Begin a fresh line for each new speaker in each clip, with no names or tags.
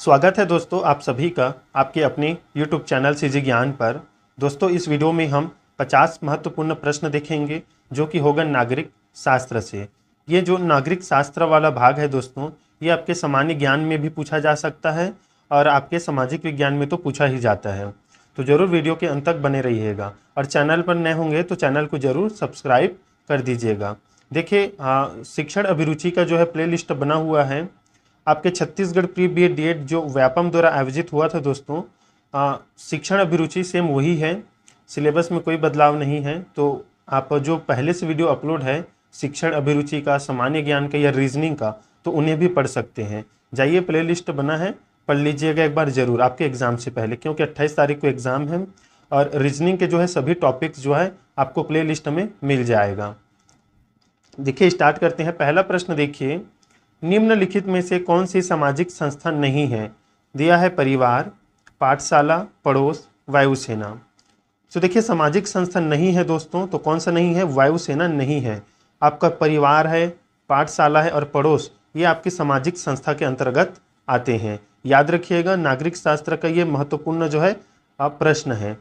स्वागत है दोस्तों आप सभी का आपके अपने YouTube चैनल सीजी ज्ञान पर। दोस्तों इस वीडियो में हम 50 महत्वपूर्ण प्रश्न देखेंगे जो कि होगा नागरिक शास्त्र से। ये जो नागरिक शास्त्र वाला भाग है दोस्तों, ये आपके सामान्य ज्ञान में भी पूछा जा सकता है और आपके सामाजिक विज्ञान में तो पूछा ही जाता है। तो ज़रूर वीडियो के अंत तक बने रहिएगा और चैनल पर नए होंगे तो चैनल को ज़रूर सब्सक्राइब कर दीजिएगा। देखिए शिक्षण अभिरुचि का जो है प्ले लिस्ट बना हुआ है। आपके Chhattisgarh pre B Ed D Ed जो व्यापम द्वारा आयोजित हुआ था दोस्तों, शिक्षण अभिरुचि सेम वही है, सिलेबस में कोई बदलाव नहीं है। तो आप जो पहले से वीडियो अपलोड है शिक्षण अभिरुचि का, सामान्य ज्ञान का या रीजनिंग का, तो उन्हें भी पढ़ सकते हैं। जाइए प्ले लिस्ट बना है, पढ़ लीजिएगा एक बार ज़रूर आपके एग्ज़ाम से पहले, क्योंकि 28 तारीख को एग्ज़ाम है और रीजनिंग के जो है सभी टॉपिक्स जो है आपको प्ले लिस्ट में मिल जाएगा। देखिए स्टार्ट करते हैं। पहला प्रश्न देखिए, निम्नलिखित में से कौन सी सामाजिक संस्था नहीं है? दिया है परिवार, पाठशाला, पड़ोस, वायुसेना। तो देखिए सामाजिक संस्था नहीं है दोस्तों, तो कौन सा नहीं है? वायुसेना नहीं है। आपका परिवार है, पाठशाला है और पड़ोस, ये आपकी सामाजिक संस्था के अंतर्गत आते हैं। याद रखिएगा नागरिक शास्त्र का ये महत्वपूर्ण जो है प्रश्न है।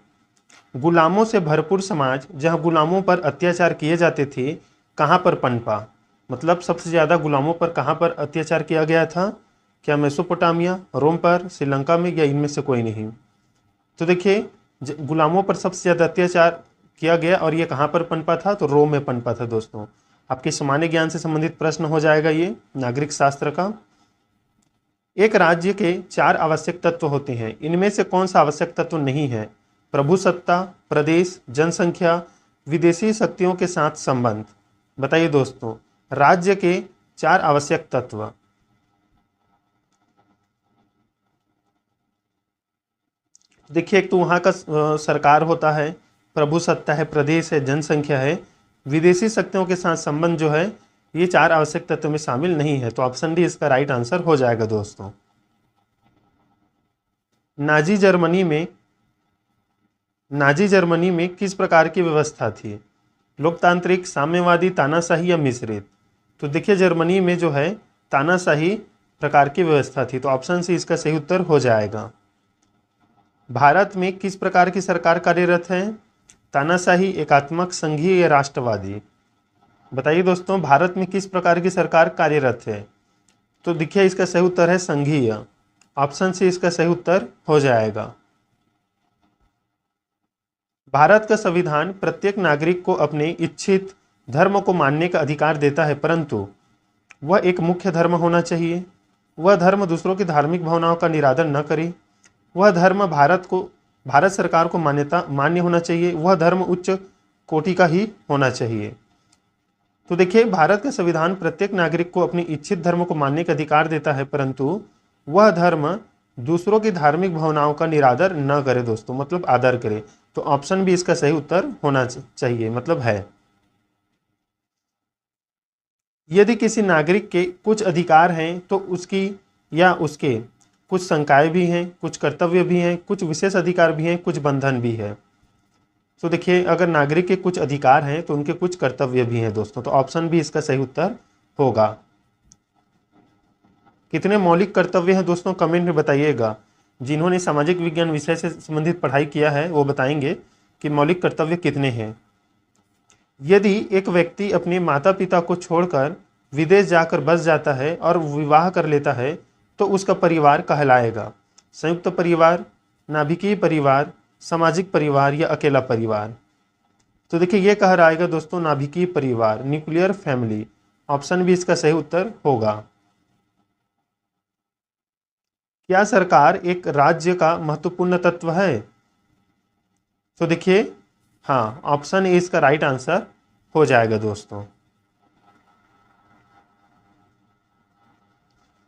गुलामों से भरपूर समाज जहाँ गुलामों पर अत्याचार किए जाते थे, कहाँ पर पनपा? मतलब सबसे ज़्यादा गुलामों पर कहाँ पर अत्याचार किया गया था? क्या मेसोपोटामिया, रोम पर, श्रीलंका में, या इनमें से कोई नहीं? तो देखिए गुलामों पर सबसे ज़्यादा अत्याचार किया गया और ये कहाँ पर पनपा था? तो रोम में पनपा था दोस्तों। आपके सामान्य ज्ञान से संबंधित प्रश्न हो जाएगा ये नागरिक शास्त्र का। एक राज्य के 4 आवश्यक तत्व होते हैं, इनमें से कौन सा आवश्यक तत्व नहीं है? प्रभुसत्ता, प्रदेश, जनसंख्या, विदेशी शक्तियों के साथ संबंध। बताइए दोस्तों राज्य के 4 आवश्यक तत्व। देखिए एक तो वहाँ का सरकार होता है, प्रभुसत्ता है, प्रदेश है, जनसंख्या है, विदेशी शक्तियों के साथ संबंध जो है ये 4 आवश्यक तत्व में शामिल नहीं है। तो ऑप्शन डी इसका राइट आंसर हो जाएगा दोस्तों। नाजी जर्मनी में किस प्रकार की व्यवस्था थी? लोकतांत्रिक, साम्यवादी, तानाशाही या मिश्रित? तो देखिए जर्मनी में जो है तानाशाही प्रकार की व्यवस्था थी, तो ऑप्शन सी इसका सही उत्तर हो जाएगा। भारत में किस प्रकार की सरकार कार्यरत है? तानाशाही, एकात्मक, संघीय या राष्ट्रवादी? बताइए दोस्तों भारत में किस प्रकार की सरकार कार्यरत है? तो देखिए इसका सही उत्तर है संघीय। ऑप्शन सी इसका सही उत्तर हो जाएगा। भारत का संविधान प्रत्येक नागरिक को अपने इच्छित धर्म को मानने का अधिकार देता है, परंतु वह एक मुख्य धर्म होना चाहिए। वह धर्म दूसरों की धार्मिक भावनाओं का निरादर न करे। वह धर्म भारत सरकार को मान्य होना चाहिए। वह धर्म उच्च कोटि का ही होना चाहिए। तो देखिए भारत का संविधान प्रत्येक नागरिक को अपनी इच्छित धर्म को मानने का अधिकार देता है, परंतु वह धर्म दूसरों की धार्मिक भावनाओं का निरादर न करे दोस्तों, मतलब आदर करे। तो ऑप्शन भी इसका सही उत्तर होना चाहिए, मतलब है। यदि किसी नागरिक के कुछ अधिकार हैं तो उसकी या उसके कुछ शंकाएं भी हैं, कुछ कर्तव्य भी हैं, कुछ विशेष अधिकार भी हैं, कुछ बंधन भी है। तो देखिए अगर नागरिक के कुछ अधिकार हैं तो उनके कुछ कर्तव्य भी हैं दोस्तों, तो ऑप्शन भी इसका सही उत्तर होगा। कितने मौलिक कर्तव्य हैं दोस्तों कमेंट में बताइएगा। जिन्होंने सामाजिक विज्ञान विषय से संबंधित पढ़ाई किया है वो बताएंगे कि मौलिक कर्तव्य कितने हैं। यदि एक व्यक्ति अपने माता पिता को छोड़कर विदेश जाकर बस जाता है और विवाह कर लेता है तो उसका परिवार कहलाएगा संयुक्त परिवार, नाभिकीय परिवार, सामाजिक परिवार या अकेला परिवार? तो देखिए ये कह रहा है दोस्तों नाभिकीय परिवार, न्यूक्लियर फैमिली। ऑप्शन भी इसका सही उत्तर होगा। क्या सरकार एक राज्य का महत्वपूर्ण तत्व है? तो देखिए हाँ, ऑप्शन ए इसका राइट आंसर हो जाएगा दोस्तों।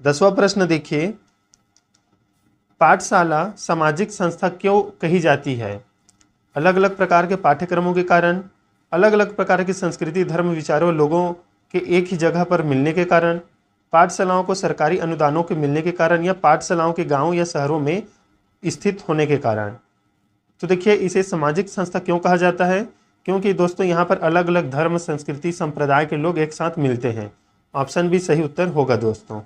10वां प्रश्न देखिए, पाठशाला सामाजिक संस्था क्यों कही जाती है? अलग अलग प्रकार के पाठ्यक्रमों के कारण, अलग अलग प्रकार की संस्कृति, धर्म, विचारों, लोगों के एक ही जगह पर मिलने के कारण, पाठशालाओं को सरकारी अनुदानों के मिलने के कारण, या पाठशालाओं के गांव या शहरों में स्थित होने के कारण? तो देखिए इसे सामाजिक संस्था क्यों कहा जाता है? क्योंकि दोस्तों यहाँ पर अलग अलग धर्म, संस्कृति, संप्रदाय के लोग एक साथ मिलते हैं। ऑप्शन भी सही उत्तर होगा दोस्तों।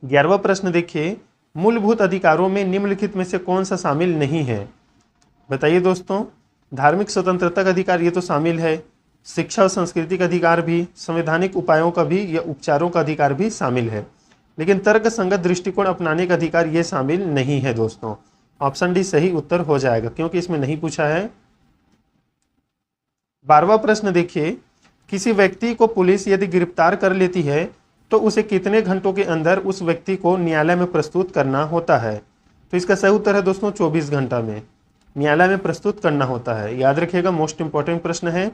11वां प्रश्न देखिए, मूलभूत अधिकारों में निम्नलिखित में से कौन सा शामिल नहीं है? बताइए दोस्तों। धार्मिक स्वतंत्रता का अधिकार ये तो शामिल है, शिक्षा और संस्कृति का अधिकार भी, संवैधानिक उपायों का भी या उपचारों का अधिकार भी शामिल है, लेकिन तर्क संगत दृष्टिकोण अपनाने का अधिकार ये शामिल नहीं है दोस्तों। ऑप्शन डी सही उत्तर हो जाएगा, क्योंकि इसमें नहीं पूछा है। 12वां प्रश्न देखिए, किसी व्यक्ति को पुलिस यदि गिरफ्तार कर लेती है तो उसे कितने घंटों के अंदर उस व्यक्ति को न्यायालय में प्रस्तुत करना होता है? तो इसका सही उत्तर है दोस्तों 24 घंटा में न्यायालय में प्रस्तुत करना होता है। याद रखिएगा, मोस्ट इंपॉर्टेंट प्रश्न है।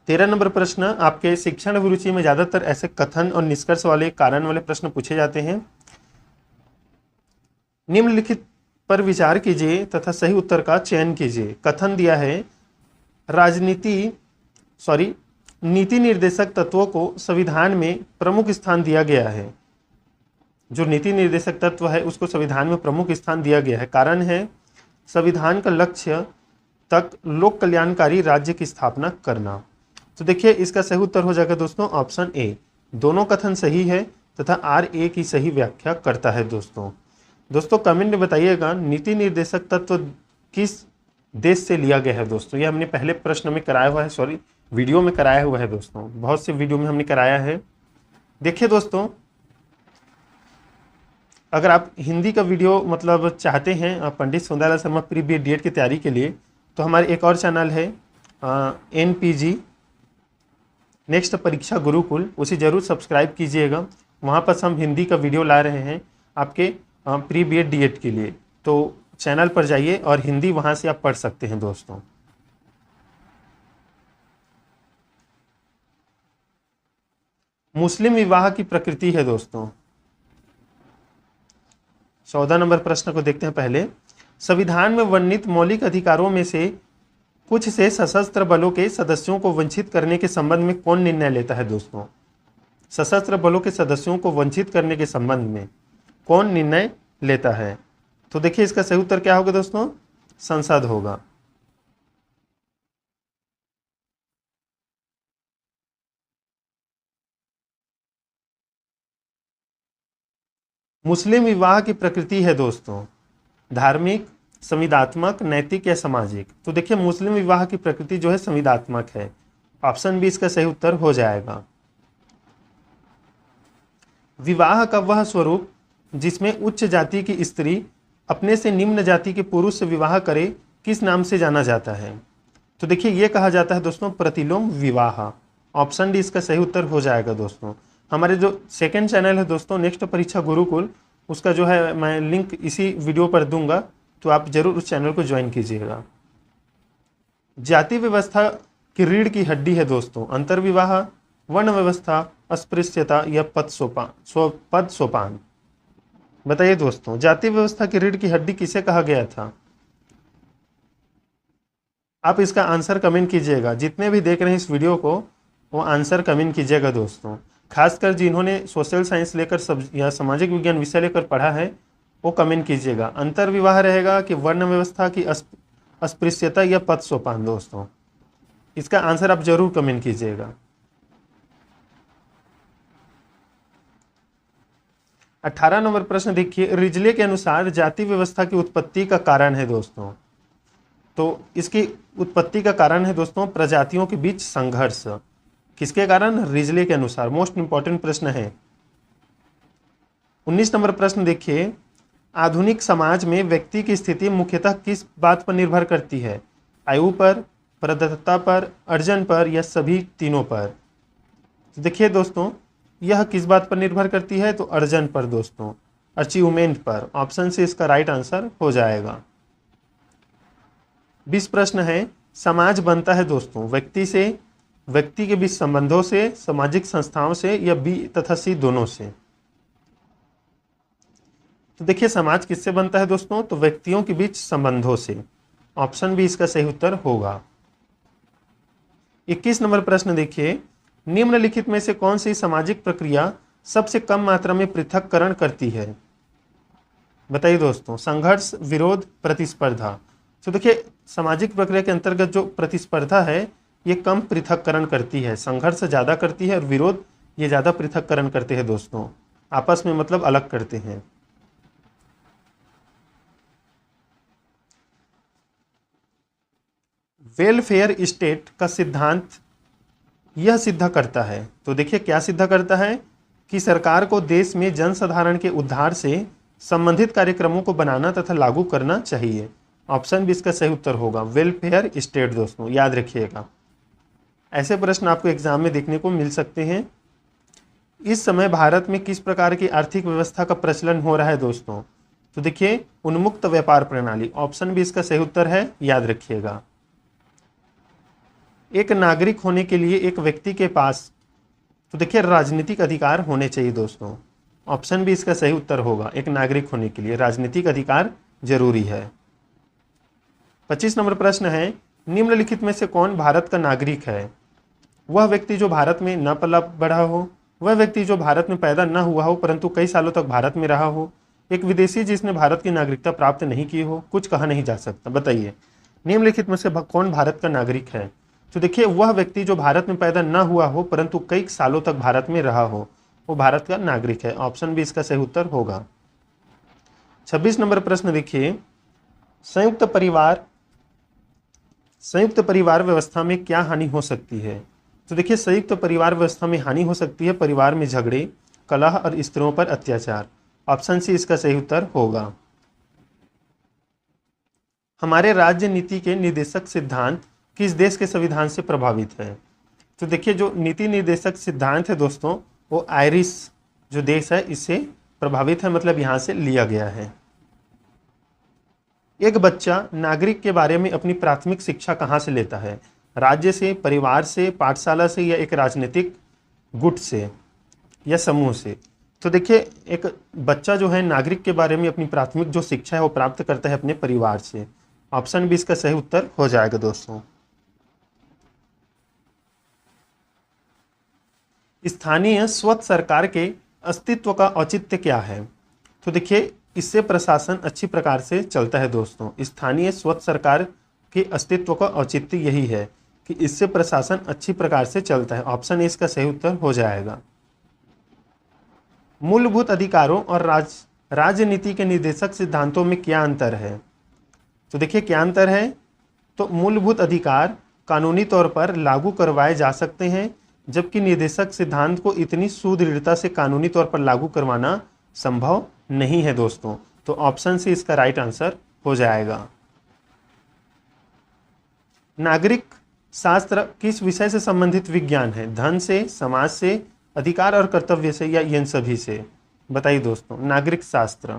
13 नंबर प्रश्न, आपके शिक्षण अभिरुचि में ज्यादातर ऐसे कथन और निष्कर्ष वाले कारण वाले प्रश्न पूछे जाते हैं। निम्नलिखित पर विचार कीजिए तथा सही उत्तर का चयन कीजिए। कथन दिया है, नीति निर्देशक तत्वों को संविधान में प्रमुख स्थान दिया गया है। जो नीति निर्देशक तत्व है उसको संविधान में प्रमुख स्थान दिया गया है। कारण है, संविधान का लक्ष्य तक लोक कल्याणकारी राज्य की स्थापना करना। तो देखिए इसका सही उत्तर हो जाएगा दोस्तों ऑप्शन ए। दोनों कथन सही है तथा आर ए की सही व्याख्या करता है दोस्तों कमेंट में बताइएगा नीति निर्देशक तत्व किस देश से लिया गया है दोस्तों। ये हमने पहले प्रश्न में कराया हुआ है, वीडियो में कराया हुआ है दोस्तों, बहुत से वीडियो में हमने कराया है। देखिए दोस्तों, अगर आप हिंदी का वीडियो मतलब चाहते हैं Pandit Sundarlal Sharma pre B Ed D Ed की तैयारी के लिए, तो हमारे एक और चैनल है NPG नेक्स्ट परीक्षा गुरुकुल, उसे जरूर सब्सक्राइब कीजिएगा। वहाँ पर हम हिंदी का वीडियो ला रहे हैं आपके pre B Ed D Ed के लिए, तो चैनल पर जाइए और हिंदी वहाँ से आप पढ़ सकते हैं दोस्तों। मुस्लिम विवाह की प्रकृति है दोस्तों। 14 नंबर प्रश्न को देखते हैं पहले। संविधान में वर्णित मौलिक अधिकारों में से कुछ से सशस्त्र बलों के सदस्यों को वंचित करने के संबंध में कौन निर्णय लेता है दोस्तों? सशस्त्र बलों के सदस्यों को वंचित करने के संबंध में कौन निर्णय लेता है? तो देखिए इसका सही उत्तर क्या होगा दोस्तों, संसद होगा। मुस्लिम विवाह की प्रकृति है दोस्तों धार्मिक, संविदात्मक, नैतिक या सामाजिक। तो देखिए मुस्लिम विवाह की प्रकृति जो है संविदात्मक है। ऑप्शन बी इसका सही उत्तर हो जाएगा। विवाह का वह स्वरूप जिसमें उच्च जाति की स्त्री अपने से निम्न जाति के पुरुष से विवाह करे किस नाम से जाना जाता है? तो देखिए ये कहा जाता है दोस्तों प्रतिलोम विवाह। ऑप्शन डी इसका सही उत्तर हो जाएगा दोस्तों। हमारे जो सेकंड चैनल है दोस्तों नेक्स्ट परीक्षा गुरुकुल, उसका जो है मैं लिंक इसी वीडियो पर दूंगा, तो आप जरूर उस चैनल को ज्वाइन कीजिएगा। जाति व्यवस्था की रीढ़ की हड्डी है दोस्तों अंतर्विवाह, वर्ण व्यवस्था, अस्पृश्यता या पद सोपान। बताइए दोस्तों, जाति व्यवस्था की रीढ़ की हड्डी किसे कहा गया था? आप इसका आंसर कमेंट कीजिएगा। जितने भी देख रहे हैं इस वीडियो को वो आंसर कमेंट कीजिएगा दोस्तों। खासकर जिन्होंने सोशल साइंस लेकर या सामाजिक विज्ञान विषय लेकर पढ़ा है वो कमेंट कीजिएगा। अंतर्विवाह रहेगा कि वर्ण व्यवस्था की अस्पृश्यता या पद सोपान दोस्तों, इसका आंसर आप जरूर कमेंट कीजिएगा। 18 नंबर प्रश्न देखिए, रिजले के अनुसार जाति व्यवस्था की उत्पत्ति का कारण है दोस्तों। तो इसकी उत्पत्ति का कारण है दोस्तों प्रजातियों के बीच संघर्ष। किसके कारण? रिजले के अनुसार। मोस्ट इंपॉर्टेंट प्रश्न है। 19 नंबर प्रश्न देखिए, आधुनिक समाज में व्यक्ति की स्थिति मुख्यतः किस बात पर निर्भर करती है? आयु पर, प्रदत्तता पर, अर्जन पर या सभी तीनों पर? तो देखिए दोस्तों यह किस बात पर निर्भर करती है? तो अर्जन पर दोस्तों, अचीवमेंट पर। ऑप्शन से इसका राइट आंसर हो जाएगा। 20 प्रश्न है, समाज बनता है दोस्तों व्यक्ति से, व्यक्ति के बीच संबंधों से, सामाजिक संस्थाओं से या बी तथा सी दोनों से? तो देखिए समाज किससे बनता है दोस्तों? तो व्यक्तियों के बीच संबंधों से। ऑप्शन बी इसका सही उत्तर होगा। 21 नंबर प्रश्न देखिए, निम्नलिखित में से कौन सी सामाजिक प्रक्रिया सबसे कम मात्रा में पृथक्करण करती है? बताइए दोस्तों, संघर्ष, विरोध, प्रतिस्पर्धा। तो देखिए सामाजिक प्रक्रिया के अंतर्गत जो प्रतिस्पर्धा है ये कम पृथक्करण करती है, संघर्ष ज़्यादा करती है और विरोध ये ज़्यादा पृथक्करण करते हैं दोस्तों, आपस में मतलब अलग करते हैं। वेलफेयर स्टेट का सिद्धांत यह सिद्ध करता है, तो देखिए क्या सिद्ध करता है कि सरकार को देश में जनसाधारण के उद्धार से संबंधित कार्यक्रमों को बनाना तथा लागू करना चाहिए। ऑप्शन भी इसका सही उत्तर होगा, वेलफेयर स्टेट। दोस्तों याद रखिएगा, ऐसे प्रश्न आपको एग्जाम में देखने को मिल सकते हैं। इस समय भारत में किस प्रकार की आर्थिक व्यवस्था का प्रचलन हो रहा है दोस्तों? तो देखिए उन्मुक्त व्यापार प्रणाली, ऑप्शन भी इसका सही उत्तर है, याद रखिएगा। एक नागरिक होने के लिए एक व्यक्ति के पास, तो देखिए राजनीतिक अधिकार होने चाहिए दोस्तों, ऑप्शन भी इसका सही उत्तर होगा। एक नागरिक होने के लिए राजनीतिक अधिकार जरूरी है। 25 नंबर प्रश्न है, निम्नलिखित में से कौन भारत का नागरिक है? वह व्यक्ति जो भारत में न पला बढ़ा हो, वह व्यक्ति जो भारत में पैदा न हुआ हो परंतु कई सालों तक भारत में रहा हो, एक विदेशी जिसने भारत की नागरिकता प्राप्त नहीं की हो। कुछ कहा नहीं जा सकता, बताइए निम्नलिखित में से कौन भारत का नागरिक है? तो देखिए वह व्यक्ति जो भारत में पैदा न हुआ हो परंतु कई सालों तक भारत में रहा हो, वो भारत का नागरिक है। ऑप्शन भी इसका सही उत्तर होगा। 26 नंबर प्रश्न देखिए, संयुक्त परिवार व्यवस्था में क्या हानि हो सकती है? तो देखिए संयुक्त परिवार व्यवस्था में हानि हो सकती है परिवार में झगड़े, कलह और स्त्रियों पर अत्याचार। ऑप्शन सी इसका सही उत्तर होगा। हमारे राज्य नीति के निर्देशक सिद्धांत किस देश के संविधान से प्रभावित है? तो देखिए जो नीति निर्देशक सिद्धांत है दोस्तों, वो आयरिश जो देश है इससे प्रभावित है, मतलब यहाँ से लिया गया है। एक बच्चा नागरिक के बारे में अपनी प्राथमिक शिक्षा कहाँ से लेता है? राज्य से, परिवार से, पाठशाला से, या एक राजनीतिक गुट से या समूह से? तो देखिए एक बच्चा जो है नागरिक के बारे में अपनी प्राथमिक जो शिक्षा है वो प्राप्त करता है अपने परिवार से। ऑप्शन भी इसका सही उत्तर हो जाएगा दोस्तों। स्थानीय स्वतः सरकार के अस्तित्व का औचित्य क्या है? तो देखिए इससे प्रशासन अच्छी प्रकार से चलता है दोस्तों। स्थानीय स्वतः सरकार के अस्तित्व का औचित्य यही है कि इससे प्रशासन अच्छी प्रकार से चलता है। ऑप्शन ए इसका सही उत्तर हो जाएगा। मूलभूत अधिकारों और राजनीति के निर्देशक सिद्धांतों में क्या अंतर है? तो देखिए क्या अंतर है, तो मूलभूत अधिकार कानूनी तौर पर लागू करवाए जा सकते हैं, जबकि निर्देशक सिद्धांत को इतनी सुदृढ़ता से कानूनी तौर पर लागू करवाना संभव नहीं है दोस्तों। तो ऑप्शन सी इसका राइट आंसर हो जाएगा। नागरिक शास्त्र किस विषय से संबंधित विज्ञान है? धन से, समाज से, अधिकार और कर्तव्य से, या इन सभी से? बताइए दोस्तों नागरिक शास्त्र।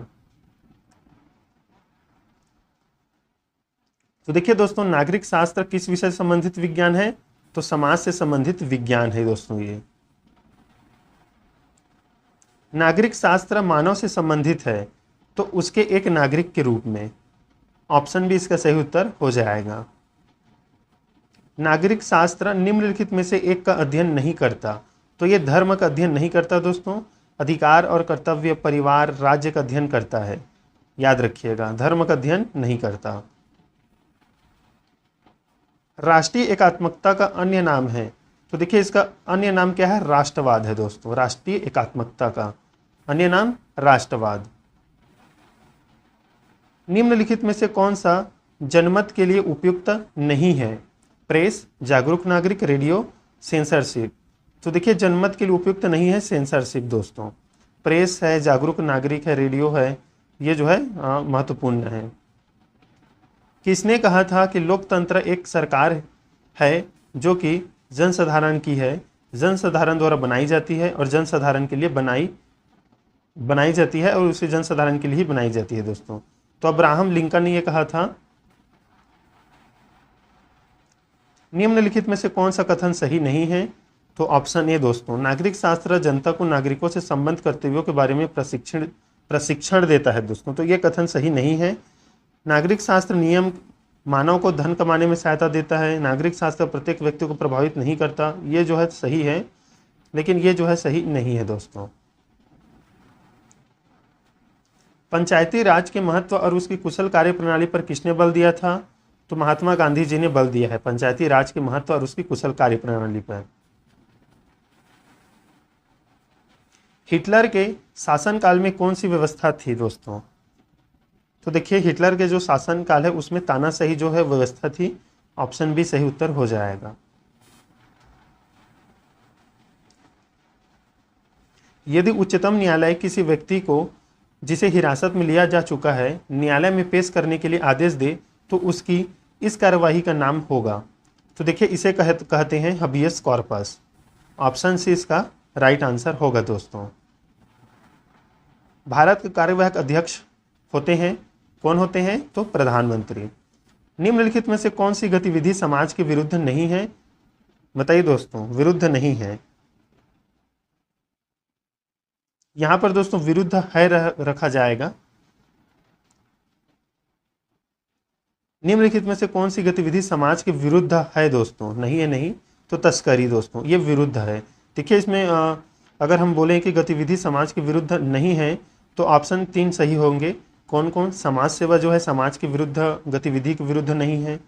तो देखिए दोस्तों नागरिक शास्त्र किस विषय से संबंधित विज्ञान है? तो समाज से संबंधित विज्ञान है दोस्तों ये। नागरिक शास्त्र मानव से संबंधित है तो उसके एक नागरिक के रूप में। ऑप्शन भी इसका सही उत्तर हो जाएगा। नागरिक शास्त्र निम्नलिखित में से एक का अध्ययन नहीं करता, तो ये धर्म का अध्ययन नहीं करता दोस्तों, अधिकार और कर्तव्य, परिवार, राज्य का अध्ययन करता है। याद रखिएगा धर्म का अध्ययन नहीं करता। राष्ट्रीय एकात्मकता का अन्य नाम है? तो देखिए इसका अन्य नाम क्या है? राष्ट्रवाद है दोस्तों। राष्ट्रीय एकात्मकता का अन्य नाम राष्ट्रवाद। निम्नलिखित में से कौन सा जनमत के लिए उपयुक्त नहीं है? प्रेस, जागरूक नागरिक, रेडियो, सेंसरशिप। तो देखिए जनमत के लिए उपयुक्त नहीं है सेंसरशिप दोस्तों। प्रेस है, जागरूक नागरिक है, रेडियो है, ये जो है महत्वपूर्ण है। किसने कहा था कि लोकतंत्र एक सरकार है जो कि जनसाधारण की है, जनसाधारण द्वारा बनाई जाती है और जनसाधारण के लिए बनाई जाती है और उसे जनसाधारण के लिए ही बनाई जाती है दोस्तों? तो अब्राहम लिंकन ने यह कहा था। निम्नलिखित में से कौन सा कथन सही नहीं है? तो ऑप्शन ए दोस्तों, नागरिक शास्त्र जनता को नागरिकों से संबंध कर्तव्यों के बारे में प्रशिक्षण देता है दोस्तों, तो ये कथन सही नहीं है। नागरिक शास्त्र नियम मानव को धन कमाने में सहायता देता है। नागरिक शास्त्र प्रत्येक व्यक्ति को प्रभावित नहीं करता, ये जो है सही है, लेकिन ये जो है सही नहीं है दोस्तों। पंचायती राज के महत्व और उसकी कुशल कार्यप्रणाली पर किसने बल दिया था? तो महात्मा गांधी जी ने बल दिया है पंचायती राज के महत्व और उसकी कुशल कार्यप्रणाली पर। हिटलर के शासनकाल में कौन सी व्यवस्था थी दोस्तों? तो देखिए हिटलर के जो शासनकाल है उसमें तानाशाही जो है व्यवस्था थी। ऑप्शन बी सही उत्तर हो जाएगा। यदि उच्चतम न्यायालय किसी व्यक्ति को जिसे हिरासत में लिया जा चुका है न्यायालय में पेश करने के लिए आदेश दे तो उसकी इस कार्यवाही का नाम होगा। तो देखिए इसे कहते हैं हबियस कॉर्पस। ऑप्शन सी इसका राइट आंसर होगा दोस्तों। भारत के कार्यवाहक अध्यक्ष होते हैं, कौन होते हैं? तो प्रधानमंत्री। निम्नलिखित में से कौन सी गतिविधि समाज के विरुद्ध नहीं है? बताइए दोस्तों, विरुद्ध नहीं है। यहां पर दोस्तों विरुद्ध है रखा जाएगा। निम्नलिखित में से कौन सी गतिविधि समाज के विरुद्ध है दोस्तों? नहीं है, नहीं तो तस्करी दोस्तों, ये विरुद्ध है। देखिए इसमें अगर हम बोलें कि गतिविधि समाज के विरुद्ध नहीं है तो ऑप्शन 3 सही होंगे। कौन कौन? समाज सेवा जो है समाज के विरुद्ध गतिविधि के विरुद्ध नहीं है,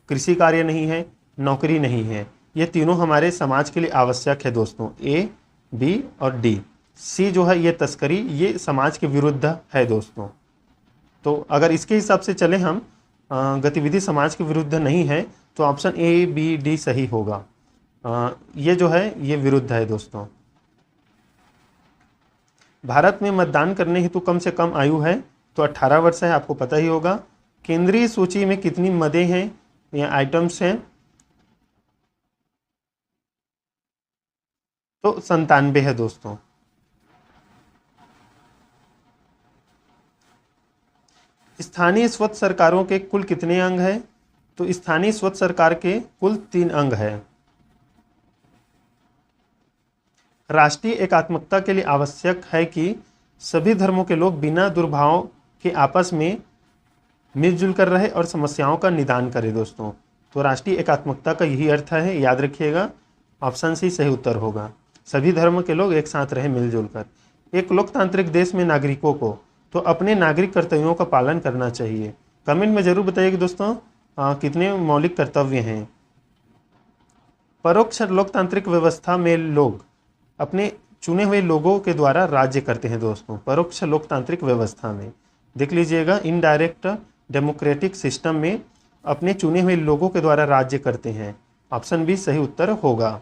कृषि कार्य नहीं है, नौकरी नहीं है। ये तीनों हमारे समाज के लिए आवश्यक है दोस्तों, ए, बी और डी। सी जो है ये तस्करी, ये समाज के विरुद्ध है दोस्तों। तो अगर इसके हिसाब से चले हम, गतिविधि समाज के विरुद्ध नहीं है तो ऑप्शन ए, बी, डी सही होगा। ये जो है ये विरुद्ध है दोस्तों। भारत में मतदान करने हेतु कम से कम आयु है तो 18 वर्ष है, आपको पता ही होगा। केंद्रीय सूची में कितनी मदें हैं या आइटम्स हैं? तो 97 है दोस्तों। स्थानीय स्वतंत्र सरकारों के कुल कितने अंग हैं? तो स्थानीय स्वतंत्र सरकार के कुल 3 अंग हैं। राष्ट्रीय एकात्मकता के लिए आवश्यक है कि सभी धर्मों के लोग बिना दुर्भाव के आपस में मिलजुल कर रहे और समस्याओं का निदान करें दोस्तों। तो राष्ट्रीय एकात्मकता का यही अर्थ है, याद रखिएगा। ऑप्शन सी सही उत्तर होगा। सभी धर्म के लोग एक साथ रहे मिलजुल कर। एक लोकतांत्रिक देश में नागरिकों को तो अपने नागरिक कर्तव्यों का पालन करना चाहिए। कमेंट में जरूर बताइए कि दोस्तों कितने मौलिक कर्तव्य हैं। परोक्ष लोकतांत्रिक व्यवस्था में लोग अपने चुने हुए लोगों के द्वारा राज्य करते हैं दोस्तों। परोक्ष लोकतांत्रिक व्यवस्था में देख लीजिएगा, इनडायरेक्ट डेमोक्रेटिक सिस्टम में अपने चुने हुए लोगों के द्वारा राज्य करते हैं। ऑप्शन बी सही उत्तर होगा।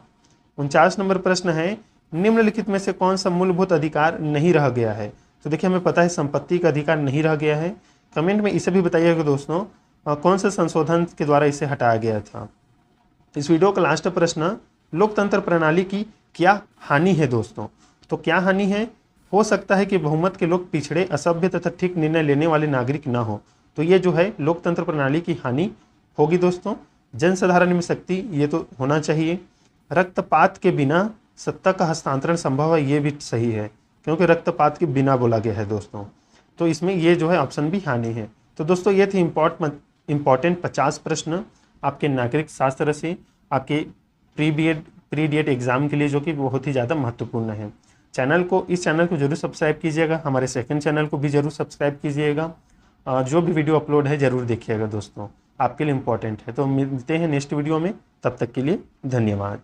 49 नंबर प्रश्न है, निम्नलिखित में से कौन सा मूलभूत अधिकार नहीं रह गया है? तो देखिए हमें पता है संपत्ति का अधिकार नहीं रह गया है। कमेंट में इसे भी बताइएगा दोस्तों कौन से संशोधन के द्वारा इसे हटाया गया था। इस वीडियो का लास्ट प्रश्न, लोकतंत्र प्रणाली की क्या हानि है दोस्तों? तो क्या हानि है? हो सकता है कि बहुमत के लोग पिछड़े, असभ्य तथा ठीक निर्णय लेने वाले नागरिक ना हो। तो ये जो है लोकतंत्र प्रणाली की हानि होगी दोस्तों। जनसाधारण में शक्ति, ये तो होना चाहिए। रक्तपात के बिना सत्ता का हस्तांतरण संभव है, ये भी सही है क्योंकि रक्तपात के बिना बोला गया है दोस्तों। तो इसमें ये जो है ऑप्शन भी हानि है। तो दोस्तों ये थे इम्पॉर्टेंट 50 प्रश्न आपके नागरिक शास्त्र से, आपके प्री डीएड एग्जाम के लिए, जो कि बहुत ही ज़्यादा महत्वपूर्ण है। इस चैनल को जरूर सब्सक्राइब कीजिएगा। हमारे सेकंड चैनल को भी जरूर सब्सक्राइब कीजिएगा। जो भी वीडियो अपलोड है जरूर देखिएगा दोस्तों, आपके लिए इम्पोर्टेंट है। तो मिलते हैं नेक्स्ट वीडियो में, तब तक के लिए धन्यवाद।